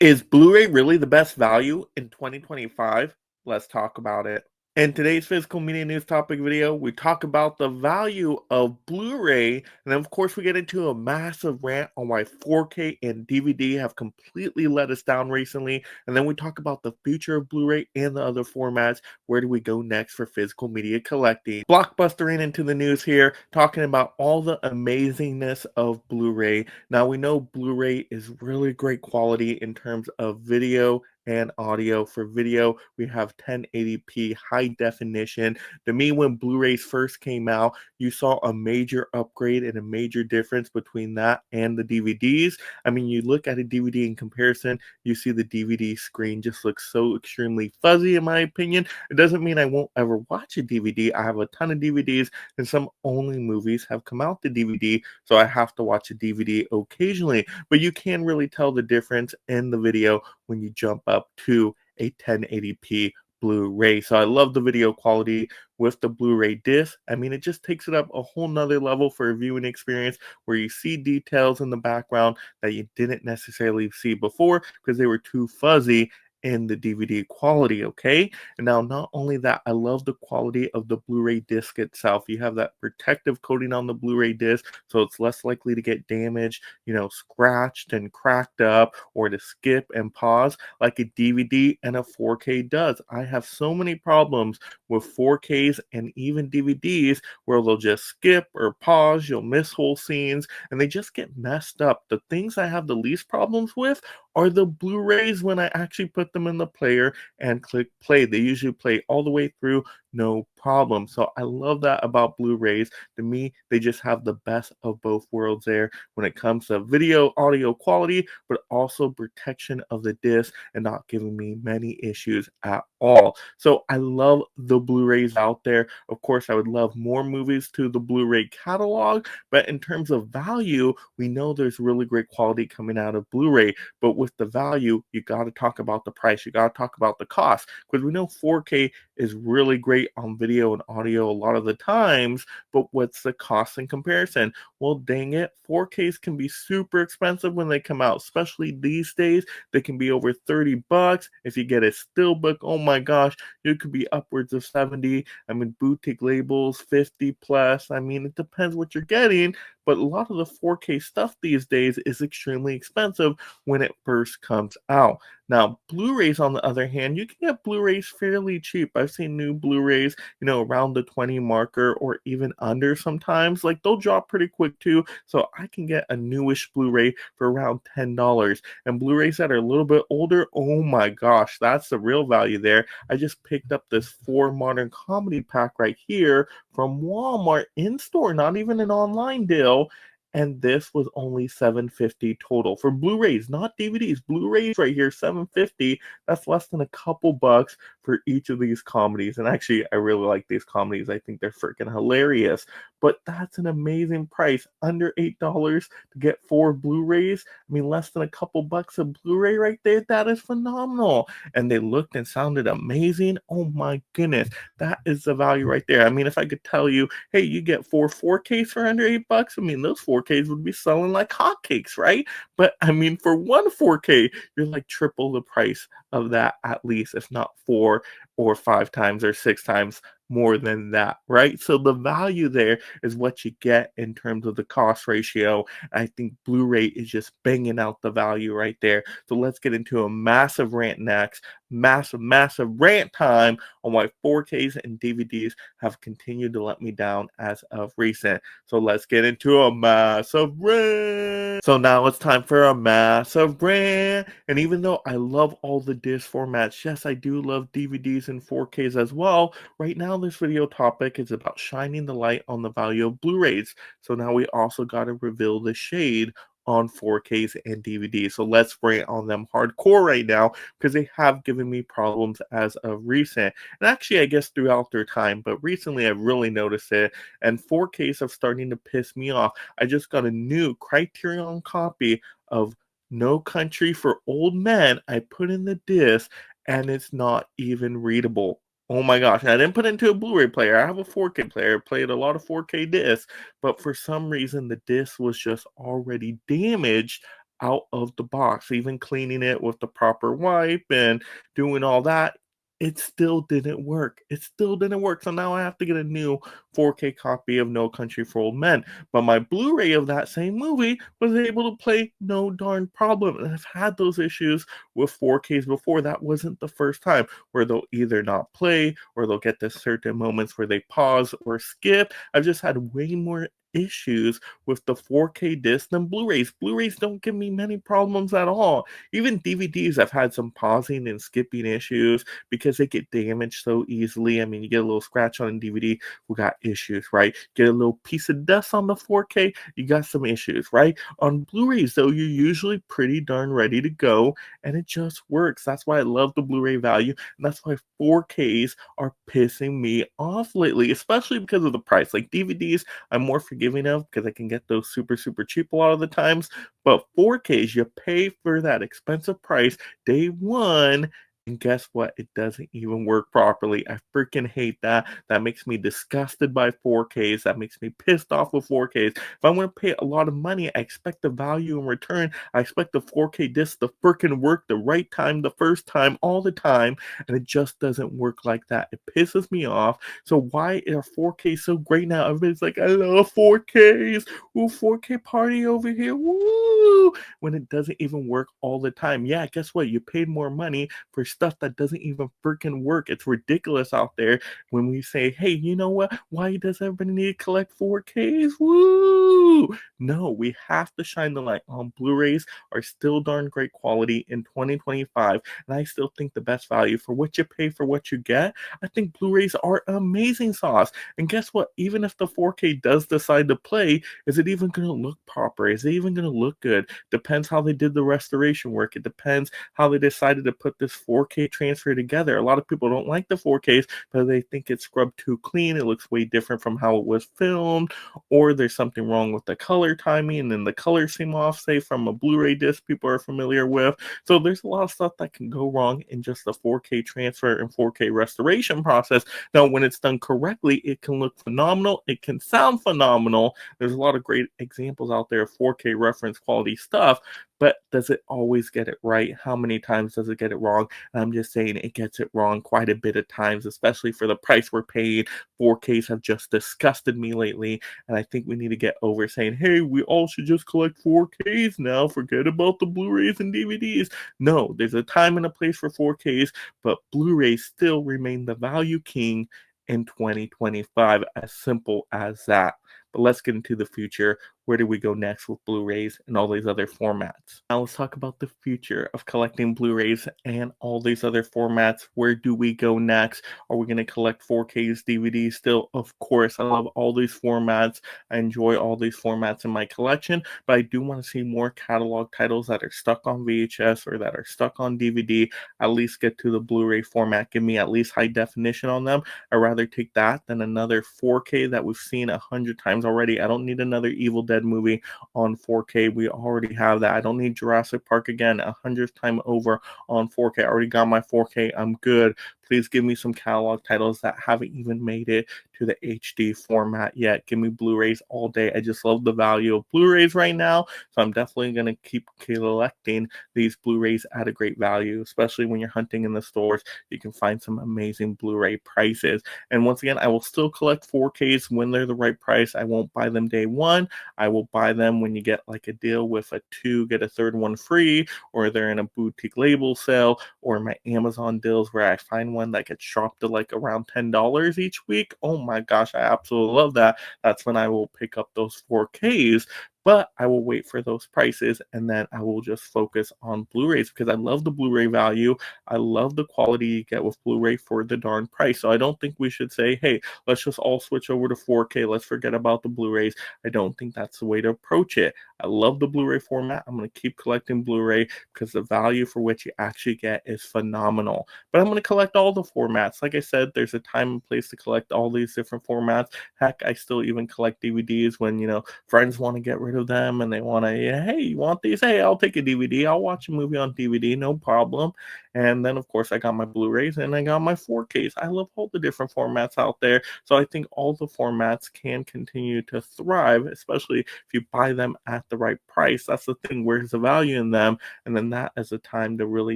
Is Blu-ray really the best value in 2025? Let's talk about it. In today's physical media news topic video, we talk about the value of Blu-ray, and then of course we get into a massive rant on why 4K and DVD have completely let us down recently, and then we talk about the future of Blu-ray and the other formats. Where do we go next for physical media collecting? Blockbustering into the news here, talking about all the amazingness of Blu-ray. Now we know Blu-ray is really great quality in terms of video and audio. For video, we have 1080p high definition. To me, when Blu-rays first came out, you saw a major upgrade and a major difference between that and the DVDs. I mean, you look at a DVD in comparison, you see the DVD screen just looks so extremely fuzzy, in my opinion. It doesn't mean I won't ever watch a DVD. I have a ton of DVDs, and some only movies have come out to DVD, so I have to watch a DVD occasionally. But you can really tell the difference in the video when you jump up to a 1080p Blu-ray. So I love the video quality with the Blu-ray disc. I mean, it just takes it up a whole nother level for a viewing experience where you see details in the background that you didn't necessarily see before because they were too fuzzy in the DVD quality, okay? And now, not only that, I love the quality of the Blu-ray disc itself. You have that protective coating on the Blu-ray disc, so it's less likely to get damaged, scratched and cracked up, or to skip and pause like a DVD and a 4K does. I have so many problems with 4Ks and even DVDs where they'll just skip or pause, you'll miss whole scenes, and they just get messed up. The things I have the least problems with are the Blu-rays when I actually put them in the player and click play. They usually play all the way through, no problem. So I love that about Blu-rays. To me, they just have the best of both worlds there when it comes to video, audio quality, but also protection of the disc and not giving me many issues at all. So I love the Blu-rays out there. Of course, I would love more movies to the Blu-ray catalog, but in terms of value, we know there's really great quality coming out of Blu-ray. But with the value, you got to talk about the price. You got to talk about the cost because we know 4K is really great on video and audio a lot of the times, but what's the cost in comparison? Well, dang it, 4Ks can be super expensive when they come out, especially these days. They can be over $30. If you get a steelbook, oh my gosh, it could be upwards of 70. I mean, boutique labels, 50 plus. I mean, it depends what you're getting, but a lot of the 4K stuff these days is extremely expensive when it first comes out. Now, Blu-rays, on the other hand, you can get Blu-rays fairly cheap. I've seen new Blu-rays, around the 20 marker or even under sometimes. Like, they'll drop pretty quick too, so I can get a newish Blu-ray for around $10. And Blu-rays that are a little bit older, oh my gosh, that's the real value there. I just picked up this 4 modern comedy pack right here from Walmart in store, not even an online deal. And this was only $7.50 total for Blu-rays, not DVDs. Blu-rays right here, $7.50. That's less than a couple bucks for each of these comedies. And actually, I really like these comedies. I think they're freaking hilarious. But that's an amazing price, under $8 to get 4 Blu-rays. I mean, less than a couple bucks a Blu-ray right there. That is phenomenal. And they looked and sounded amazing. Oh my goodness, that is the value right there. I mean, if I could tell you, hey, you get 4Ks for under $8, I mean, those 4Ks would be selling like hotcakes, right? But I mean, for one 4K, you're like triple the price of that at least, if not 4 or 5 times or 6 times more than that, right? So the value there is what you get in terms of the cost ratio. I think Blu-ray is just banging out the value right there. So let's get into a massive rant next. Massive rant time on why 4Ks and DVDs have continued to let me down as of recent. So let's get into a massive rant. So now it's time for a massive rant. And even though I love all the disc formats, yes, I do love DVDs and 4Ks as well. Right now, this video topic is about shining the light on the value of Blu-rays. So now we also got to reveal the shade on 4Ks and DVDs. So let's rant on them hardcore right now because they have given me problems as of recent. And actually, I guess throughout their time, but recently I've really noticed it. And 4Ks are starting to piss me off. I just got a new Criterion copy of No Country for Old Men. I put in the disc and it's not even readable. Oh my gosh, and I didn't put it into a Blu-ray player. I have a 4K player. I played a lot of 4K discs, but for some reason the disc was just already damaged out of the box. Even cleaning it with the proper wipe and doing all that, it still didn't work. It still didn't work. So now I have to get a new 4K copy of No Country for Old Men. But my Blu-ray of that same movie was able to play no darn problem. And I've had those issues with 4Ks before. That wasn't the first time where they'll either not play or they'll get to certain moments where they pause or skip. I've just had way more issues with the 4K disc than Blu-rays. Blu-rays don't give me many problems at all. Even DVDs, I've had some pausing and skipping issues because they get damaged so easily. I mean, you get a little scratch on a DVD, we got issues, right? Get a little piece of dust on the 4K, you got some issues, right? On Blu-rays, though, you're usually pretty darn ready to go, and it just works. That's why I love the Blu-ray value, and that's why 4Ks are pissing me off lately, especially because of the price. Like DVDs, I'm more forgiving of because I can get those super, super cheap a lot of the times. But 4Ks, you pay for that expensive price day one, and guess what? It doesn't even work properly. I freaking hate that. That makes me disgusted by 4Ks. That makes me pissed off with 4Ks. If I want to pay a lot of money, I expect the value in return. I expect the 4K disc to freaking work the right time, the first time, all the time, and it just doesn't work like that. It pisses me off. So why are 4Ks so great now? Everybody's like, I love 4Ks. Ooh, 4K party over here. Woo! When it doesn't even work all the time. Yeah, guess what? You paid more money for stuff that doesn't even freaking work. It's ridiculous out there when we say, hey, you know what? Why does everybody need to collect 4Ks? Woo! No, we have to shine the light on. Blu-rays are still darn great quality in 2025, and I still think the best value for what you pay for what you get. I think Blu-rays are amazing sauce. And guess what? Even if the 4K does decide to play, is it even going to look proper? Is it even going to look good? Depends how they did the restoration work. It depends how they decided to put this 4K transfer together. A lot of people don't like the 4Ks, but they think it's scrubbed too clean. It looks way different from how it was filmed, or there's something wrong with the color timing, and then the colors seem off, say, from a Blu-ray disc people are familiar with. So there's a lot of stuff that can go wrong in just the 4K transfer and 4K restoration process. Now, when it's done correctly, it can look phenomenal. It can sound phenomenal. There's a lot of great examples out there of 4K reference quality stuff, but does it always get it right? How many times does it get it wrong? And I'm just saying it gets it wrong quite a bit of times, especially for the price we're paying. 4Ks have just disgusted me lately, and I think we need to get over saying, hey, we all should just collect 4Ks now. Forget about the Blu-rays and DVDs. No, there's a time and a place for 4Ks, but Blu-rays still remain the value king in 2025. As simple as that. But let's get into the future. Where do we go next with Blu-rays and all these other formats? Now let's talk about the future of collecting Blu-rays and all these other formats. Where do we go next? Are we going to collect 4Ks, DVDs still? Of course, I love all these formats. I enjoy all these formats in my collection, but I do want to see more catalog titles that are stuck on VHS or that are stuck on DVD at least get to the Blu-ray format. Give me at least high definition on them. I'd rather take that than another 4K that we've seen 100 times already. I don't need another Evil Dead movie on 4K. We already have that. I don't need Jurassic Park again 100th time over on 4K. I already got my 4K. I'm good. Please give me some catalog titles that haven't even made it to the HD format yet. Give me Blu-rays all day. I just love the value of Blu-rays right now, so I'm definitely going to keep collecting these Blu-rays at a great value, especially when you're hunting in the stores. You can find some amazing Blu-ray prices. And once again, I will still collect 4Ks when they're the right price. I won't buy them day one. I will buy them when you get like a deal with a 2 get a third one free, or they're in a boutique label sale, or my Amazon deals where I find one that gets shopped to like around $10 each week. Oh my gosh, I absolutely love that. That's when I will pick up those 4Ks. But I will wait for those prices, and then I will just focus on Blu-rays because I love the Blu-ray value. I love the quality you get with Blu-ray for the darn price. So I don't think we should say, hey, let's just all switch over to 4K. Let's forget about the Blu-rays. I don't think that's the way to approach it. I love the Blu-ray format. I'm going to keep collecting Blu-ray because the value for what you actually get is phenomenal. But I'm going to collect all the formats. Like I said, there's a time and place to collect all these different formats. Heck, I still even collect DVDs when, friends want to get rid rid of them and they want to, yeah, hey, you want these? Hey, I'll take a DVD. I'll watch a movie on DVD, no problem. And then, of course, I got my Blu-rays and I got my 4Ks. I love all the different formats out there. So I think all the formats can continue to thrive, especially if you buy them at the right price. That's the thing. Where's the value in them? And then that is the time to really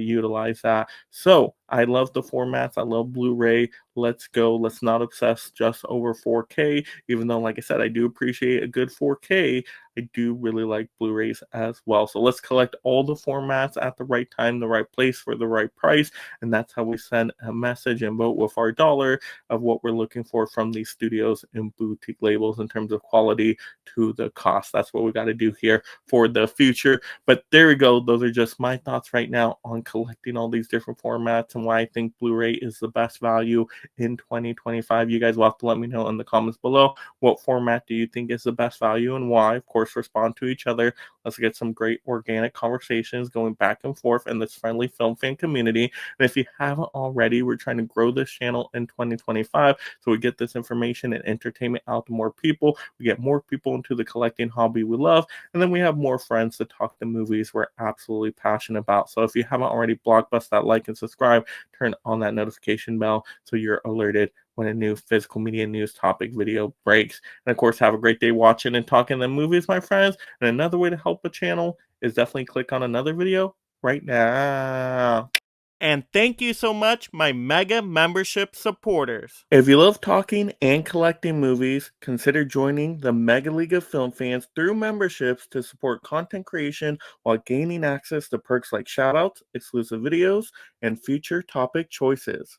utilize that. So I love the formats. I love Blu-ray. Let's go. Let's not obsess just over 4K, even though, like I said, I do appreciate a good 4K. I do really like Blu-rays as well. So let's collect all the formats at the right time, the right place for the right price. And that's how we send a message and vote with our dollar of what we're looking for from these studios and boutique labels in terms of quality to the cost. That's what we got to do here for the future. But there we go. Those are just my thoughts right now on collecting all these different formats and why I think Blu-ray is the best value in 2025. You guys will have to let me know in the comments below. What format do you think is the best value and why? Of course, respond to each other. Let's get some great organic conversations going back and forth in this friendly film fan community. And if you haven't already, we're trying to grow this channel in 2025 so we get this information and entertainment out to more people. We get more people into the collecting hobby we love, and then we have more friends to talk the movies we're absolutely passionate about. So if you haven't already, blockbust that like and subscribe, turn on that notification bell so you're alerted when a new physical media news topic video breaks. And of course, have a great day watching and talking the movies, my friends. And another way to help the channel is definitely click on another video right now. And thank you so much, my mega membership supporters. If you love talking and collecting movies, consider joining the Mega League of Film Fans through memberships to support content creation while gaining access to perks like shoutouts, exclusive videos, and future topic choices.